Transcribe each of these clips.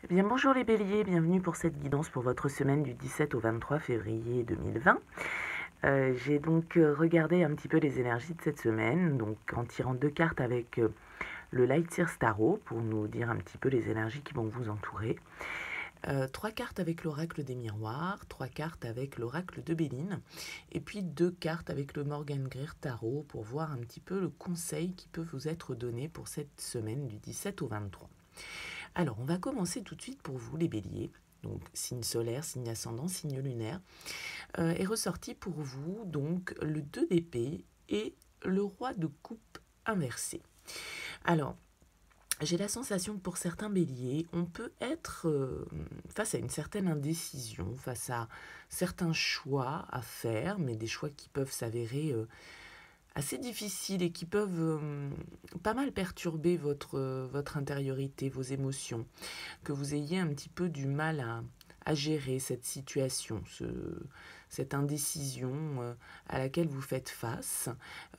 Eh bien, bonjour les béliers, bienvenue pour cette guidance pour votre semaine du 17 au 23 février 2020. J'ai donc regardé un petit peu les énergies de cette semaine, donc en tirant deux cartes avec le Light Seer Tarot pour nous dire un petit peu les énergies qui vont vous entourer. Trois cartes avec l'oracle des miroirs, trois cartes avec l'oracle de Béline, et puis deux cartes avec le Morgan Greer Tarot pour voir un petit peu le conseil qui peut vous être donné pour cette semaine du 17 au 23. Alors, on va commencer tout de suite pour vous, les béliers. Donc, signe solaire, signe ascendant, signe lunaire. Est ressorti pour vous, donc, le 2 d'épée et le roi de coupe inversé. Alors, j'ai la sensation que pour certains béliers, on peut être face à une certaine indécision, face à certains choix à faire, mais des choix qui peuvent s'avérer assez difficiles et qui peuvent pas mal perturber votre intériorité, vos émotions, que vous ayez un petit peu du mal à gérer cette situation, cette indécision à laquelle vous faites face.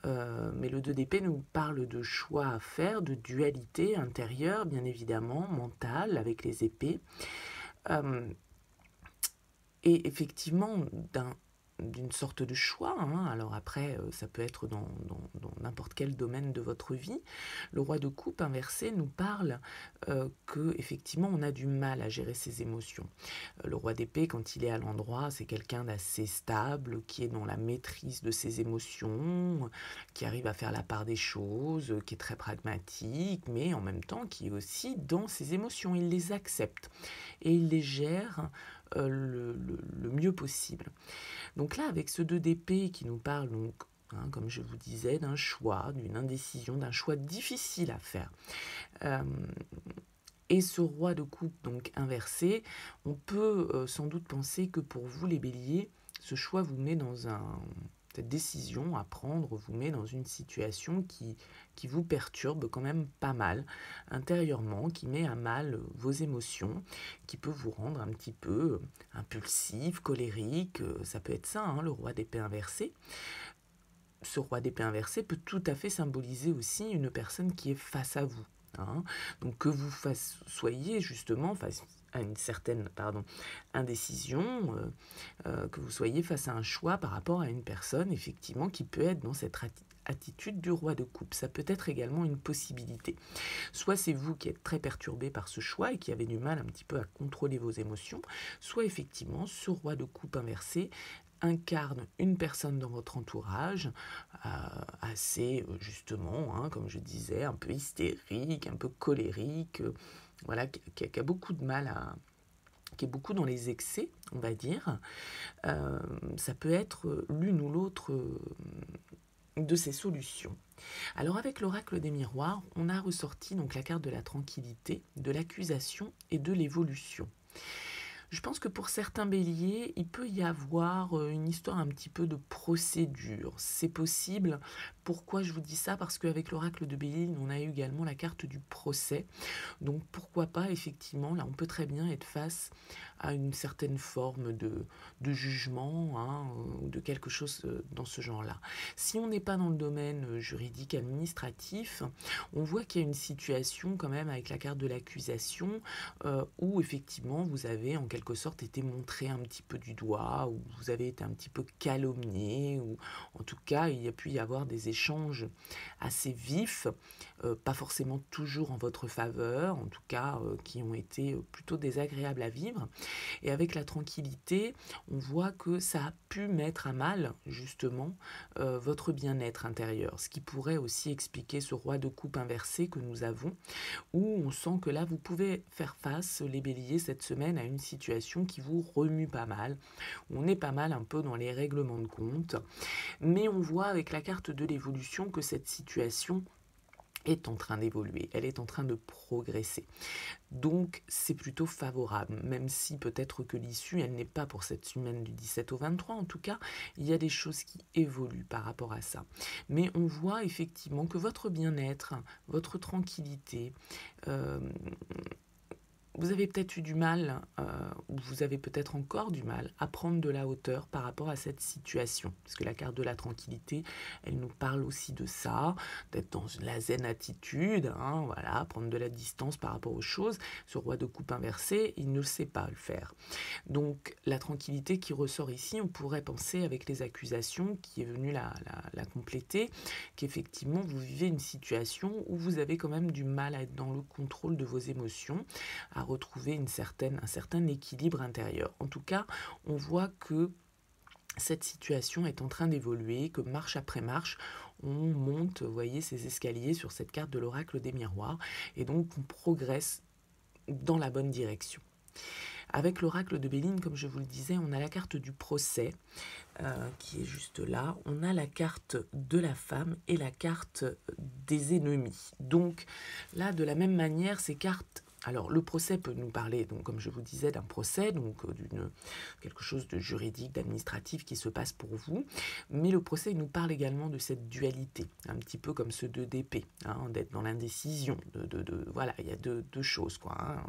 Mais le 2 d'épée nous parle de choix à faire, de dualité intérieure, bien évidemment, mentale, avec les épées. Et effectivement, d'une sorte de choix, hein. Alors après, ça peut être dans n'importe quel domaine de votre vie. Le roi de coupe inversé nous parle que effectivement on a du mal à gérer ses émotions. Le roi d'épée, quand il est à l'endroit, c'est quelqu'un d'assez stable, qui est dans la maîtrise de ses émotions, qui arrive à faire la part des choses, qui est très pragmatique, mais en même temps qui est aussi dans ses émotions. Il les accepte et il les gère le mieux possible. Donc là, avec ce 2 d'épée qui nous parle, donc, hein, comme je vous disais, d'un choix, d'une indécision, d'un choix difficile à faire, et ce roi de coupe donc inversé, on peut sans doute penser que pour vous les béliers, ce choix vous met dans cette décision à prendre vous met dans une situation qui vous perturbe quand même pas mal intérieurement, qui met à mal vos émotions, qui peut vous rendre un petit peu impulsif, colérique. Ça peut être ça, hein, le roi d'épée inversé. Ce roi d'épée inversé peut tout à fait symboliser aussi une personne qui est face à vous. Hein. Donc que vous soyez justement face à une certaine indécision, que vous soyez face à un choix par rapport à une personne, effectivement, qui peut être dans cette attitude du roi de coupe. Ça peut être également une possibilité. Soit c'est vous qui êtes très perturbé par ce choix et qui avez du mal un petit peu à contrôler vos émotions, soit effectivement ce roi de coupe inversé incarne une personne dans votre entourage, assez justement, hein, comme je disais, un peu hystérique, un peu colérique, voilà, qui a beaucoup de mal qui est beaucoup dans les excès, on va dire. Ça peut être l'une ou l'autre de ces solutions. Alors avec l'oracle des miroirs, on a ressorti donc la carte de la tranquillité, de l'accusation et de l'évolution. Je pense que pour certains béliers, il peut y avoir une histoire un petit peu de procédure. C'est possible. Pourquoi je vous dis ça? Parce qu'avec l'oracle de Bélier, on a eu également la carte du procès. Donc pourquoi pas, effectivement, là on peut très bien être face à une certaine forme de jugement, hein, ou de quelque chose dans ce genre-là. Si on n'est pas dans le domaine juridique administratif, on voit qu'il y a une situation quand même avec la carte de l'accusation où effectivement vous avez en quelque sorte été montré un petit peu du doigt, ou vous avez été un petit peu calomnié, ou en tout cas il y a pu y avoir des échanges assez vifs, pas forcément toujours en votre faveur, en tout cas qui ont été plutôt désagréables à vivre. Et avec la tranquillité, on voit que ça a pu mettre à mal justement votre bien-être intérieur, ce qui pourrait aussi expliquer ce roi de coupe inversé que nous avons, où on sent que là vous pouvez faire face, les béliers, cette semaine à une situation qui vous remue pas mal. On est pas mal un peu dans les règlements de compte, mais on voit avec la carte de l'évolution que cette situation est en train d'évoluer, elle est en train de progresser. Donc c'est plutôt favorable, même si peut-être que l'issue, elle n'est pas pour cette semaine du 17 au 23, en tout cas, il y a des choses qui évoluent par rapport à ça. Mais on voit effectivement que votre bien-être, votre tranquillité, vous avez peut-être eu du mal, ou vous avez peut-être encore du mal à prendre de la hauteur par rapport à cette situation. Parce que la carte de la tranquillité, elle nous parle aussi de ça, d'être dans la zen attitude, hein, voilà, prendre de la distance par rapport aux choses. Ce roi de coupe inversé, il ne sait pas le faire. Donc la tranquillité qui ressort ici, on pourrait penser avec les accusations qui est venue la compléter, qu'effectivement vous vivez une situation où vous avez quand même du mal à être dans le contrôle de vos émotions, à retrouver un certain équilibre intérieur. En tout cas, on voit que cette situation est en train d'évoluer, que marche après marche, on monte, vous voyez, ces escaliers sur cette carte de l'oracle des miroirs, et donc on progresse dans la bonne direction. Avec l'oracle de Béline, comme je vous le disais, on a la carte du procès, qui est juste là. On a la carte de la femme et la carte des ennemis. Donc là, de la même manière, ces cartes... Alors, le procès peut nous parler, donc, comme je vous disais, d'un procès, donc d'une quelque chose de juridique, d'administratif qui se passe pour vous. Mais le procès il nous parle également de cette dualité, un petit peu comme ce 2 d'épée, hein, d'être dans l'indécision. Voilà, il y a deux choses, quoi. Hein.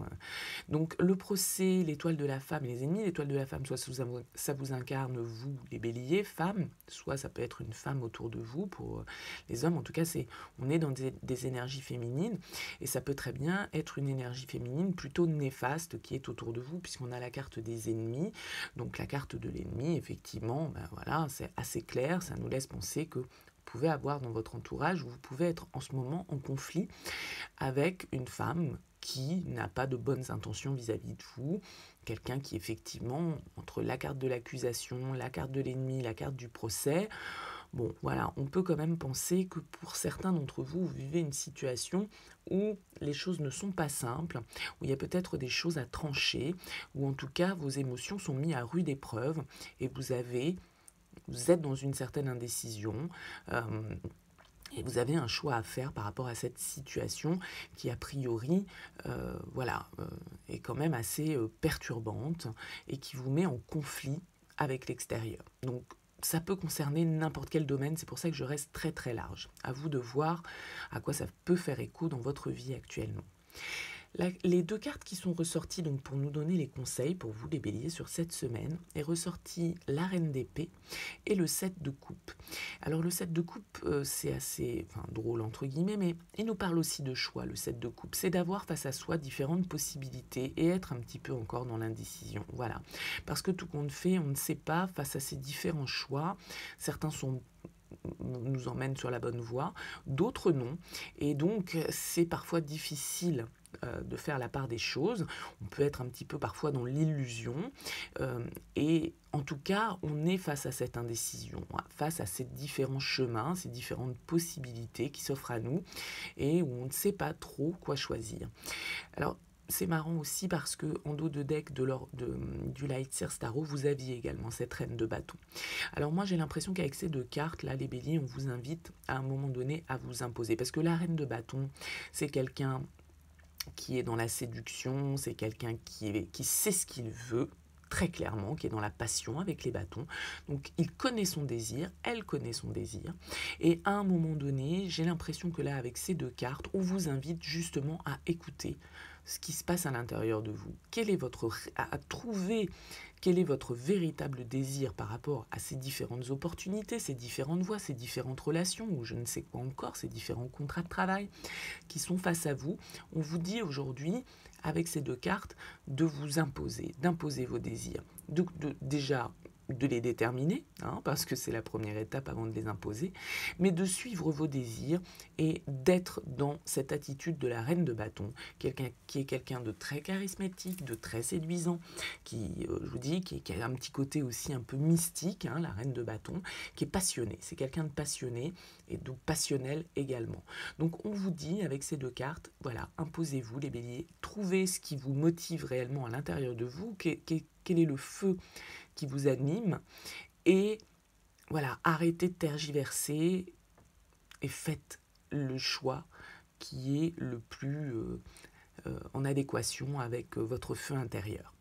Donc, le procès, l'étoile de la femme et les ennemis. L'étoile de la femme, soit ça vous incarne, vous, les béliers, femmes, soit ça peut être une femme autour de vous pour les hommes. En tout cas, on est dans des énergies féminines et ça peut très bien être une énergie féminine plutôt néfaste qui est autour de vous, puisqu'on a la carte des ennemis. Donc la carte de l'ennemi, effectivement, ben voilà, c'est assez clair, ça nous laisse penser que vous pouvez avoir dans votre entourage, vous pouvez être en ce moment en conflit avec une femme qui n'a pas de bonnes intentions vis-à-vis de vous, quelqu'un qui effectivement, entre la carte de l'accusation, la carte de l'ennemi, la carte du procès, bon, voilà, on peut quand même penser que pour certains d'entre vous, vous vivez une situation où les choses ne sont pas simples, où il y a peut-être des choses à trancher, où en tout cas vos émotions sont mises à rude épreuve et vous êtes dans une certaine indécision. Et vous avez un choix à faire par rapport à cette situation qui, a priori, est quand même assez perturbante et qui vous met en conflit avec l'extérieur. Donc, ça peut concerner n'importe quel domaine, c'est pour ça que je reste très très large. À vous de voir à quoi ça peut faire écho dans votre vie actuellement. Les deux cartes qui sont ressorties donc pour nous donner les conseils, pour vous les béliers sur cette semaine, est ressortie la reine d'épée et le 7 de coupe. Alors le 7 de coupe, c'est assez drôle entre guillemets, mais il nous parle aussi de choix, le 7 de coupe. C'est d'avoir face à soi différentes possibilités et être un petit peu encore dans l'indécision. Voilà. Parce que tout compte fait, on ne sait pas face à ces différents choix. Certains nous emmènent sur la bonne voie, d'autres non. Et donc c'est parfois difficile de faire la part des choses. On peut être un petit peu parfois dans l'illusion et en tout cas on est face à cette indécision, face à ces différents chemins, ces différentes possibilités qui s'offrent à nous et où on ne sait pas trop quoi choisir. Alors c'est marrant aussi parce que en dos de deck du Lightseer Starro, vous aviez également cette reine de bâton. Alors moi j'ai l'impression qu'avec ces deux cartes, là les béliers, on vous invite à un moment donné à vous imposer. Parce que la reine de bâton, c'est quelqu'un qui est dans la séduction, c'est quelqu'un qui sait ce qu'il veut, très clairement, qui est dans la passion avec les bâtons. Donc il connaît son désir, elle connaît son désir. Et à un moment donné, j'ai l'impression que là, avec ces deux cartes, on vous invite justement à écouter ce qui se passe à l'intérieur de vous. À trouver quel est votre véritable désir par rapport à ces différentes opportunités, ces différentes voies, ces différentes relations, ou je ne sais quoi encore, ces différents contrats de travail qui sont face à vous. On vous dit aujourd'hui, avec ces deux cartes, de vous imposer, d'imposer vos désirs. Déjà, de les déterminer, parce que c'est la première étape avant de les imposer, mais de suivre vos désirs et d'être dans cette attitude de la reine de bâton, qui est quelqu'un de très charismatique, de très séduisant, qui, je vous dis, qui a un petit côté aussi un peu mystique, la reine de bâton, qui est passionnée. C'est quelqu'un de passionné et de passionnel également. Donc on vous dit avec ces deux cartes, voilà, imposez-vous les béliers, trouvez ce qui vous motive réellement à l'intérieur de vous, quel est le feu qui vous anime, et voilà, arrêtez de tergiverser et faites le choix qui est le plus en adéquation avec votre feu intérieur.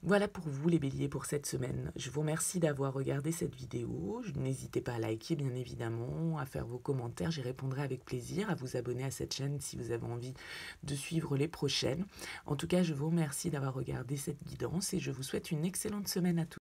Voilà pour vous les béliers pour cette semaine. Je vous remercie d'avoir regardé cette vidéo. N'hésitez pas à liker bien évidemment, à faire vos commentaires, j'y répondrai avec plaisir, à vous abonner à cette chaîne si vous avez envie de suivre les prochaines. En tout cas, je vous remercie d'avoir regardé cette guidance et je vous souhaite une excellente semaine à tous.